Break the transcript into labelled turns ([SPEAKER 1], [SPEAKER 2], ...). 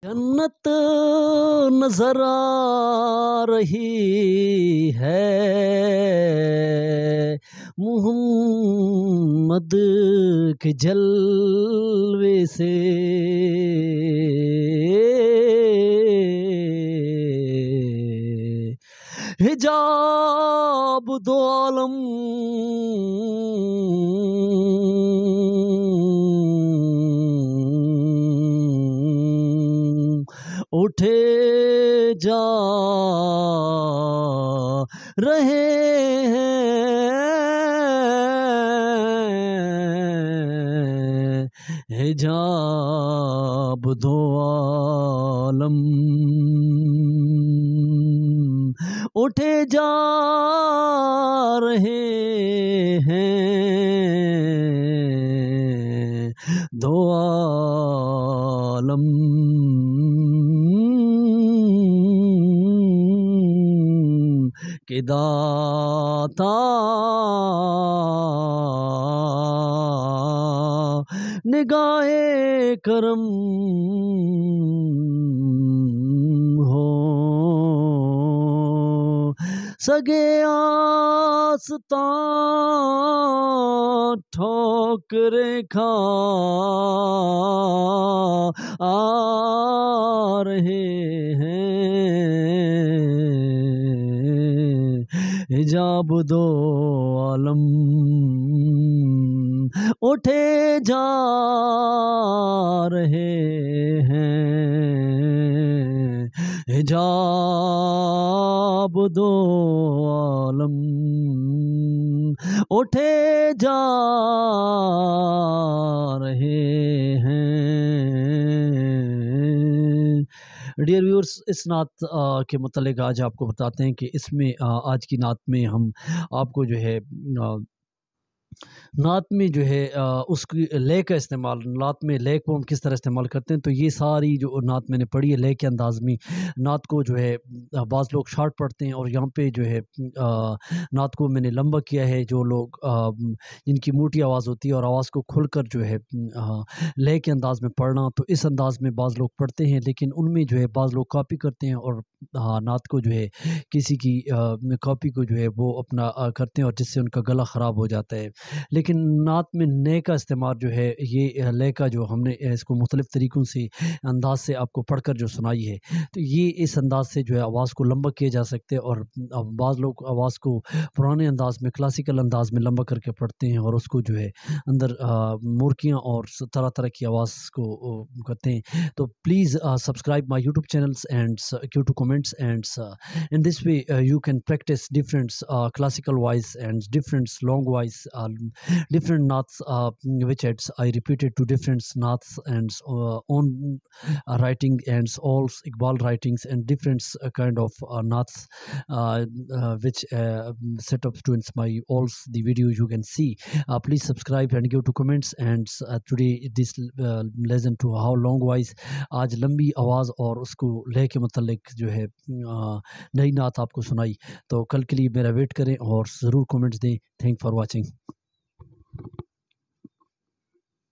[SPEAKER 1] जन्नत नजर आ रही है मुहम्मद के जलवे से। हिजाब दो आलम उठे जा रहे हैं, हिजाब दो आलम उठे जा रहे हैं, दो आलम के दाता निगाहे करम हो। सगे आस्तां ठोकरे खा आ रहे हैं, हिजाब दो आलम उठे जा रहे हैं, हिजाब दो आलम उठे जा रहे हैं। डियर व्यूअर्स, इस नात के मुतालिक आज आपको बताते हैं कि इसमें आज की नात में हम आपको जो है नात में जो है उसकी ले का इस्तेमाल, नात में ले को हम किस तरह इस्तेमाल करते हैं, तो ये सारी जो नात मैंने पढ़ी है ले के अंदाज में। नात को जो है बाज़ लोग शार्ट पढ़ते हैं और यहाँ पे जो है नात को मैंने लंबा किया है। जो लोग जिनकी मोटी आवाज़ होती है और आवाज़ को खुलकर जो है ले के अंदाज में पढ़ना, तो इस अंदाज में बाज़ लोग पढ़ते हैं, लेकिन उनमें जो है बाज़ लोग कॉपी करते हैं और नात को जो है किसी की कॉपी को जो है वो अपना करते हैं और जिससे उनका गला ख़राब हो जाता है। लेकिन नात में ने का इस्तेमाल जो है, ये ले का जो हमने इसको मुख्तलिफ़ तरीक़ों से अंदाज से आपको पढ़कर जो सुनाई है, तो ये इस अंदाज से जो है आवाज़ को लंबा किया जा सकते हैं। और बाज़ लोग आवाज़ को पुराने अंदाज में, क्लासिकल अंदाज में लंबा करके पढ़ते हैं और उसको जो है अंदर मुर्कियाँ और तरह तरह की आवाज़ को करते हैं। तो please subscribe my YouTube channels and give to comments, and in this way you can practice different classical voice and different long voice, different knots which I repeated to different knots and on writing and all Iqbal writings and different kind of knots which set up students my all the videos you can see. Please subscribe and give to comments, and today this lesson to how long voice, आज लंबी आवाज़ और उसको ले के मतलब जो है नई नात आपको सुनाई। तो कल के लिए मेरा वेट करें और ज़रूर कमेंट्स दें। Thank for watching.